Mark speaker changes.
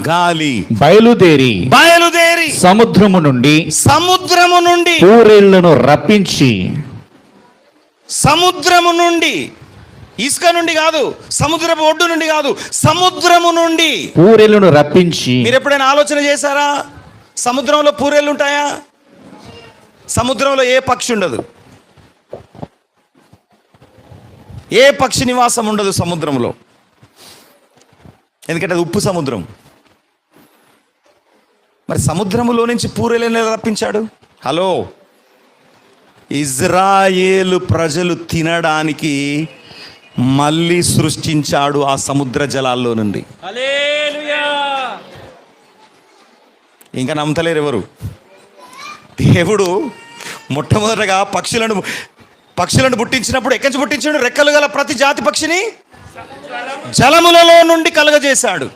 Speaker 1: గాలి
Speaker 2: బయలుదేరి సముద్రము నుండి పూరేళ్లను రప్పించి,
Speaker 1: సముద్రము నుండి, ఇసుక నుండి కాదు, సముద్రపు ఒడ్డు నుండి కాదు, సముద్రము నుండి
Speaker 2: పూరేళ్లను రప్పించి.
Speaker 1: మీరు ఎప్పుడైనా ఆలోచన చేశారా? సముద్రంలో పూరేళ్ళు ఉంటాయా? సముద్రంలో ఏ పక్షి ఉండదు, ఏ పక్షి నివాసం ఉండదు సముద్రంలో, ఎందుకంటే అది ఉప్పు సముద్రం. మరి సముద్రములో నుంచి పూరేళ్ళని రప్పించాడు. హలో, ఇజ్రాయేలు ప్రజలు తినడానికి మళ్ళీ సృష్టించాడు ఆ సముద్ర జలాల్లో నుండి. ఇంకా నమ్మతలేరు ఎవరు. దేవుడు మొట్టమొదటగా పక్షులను పుట్టించినప్పుడు ఎక్కడి నుంచి పుట్టించాడు? రెక్కలు గల ప్రతి జాతి పక్షిని జలములలో నుండి కలుగజేశాడు.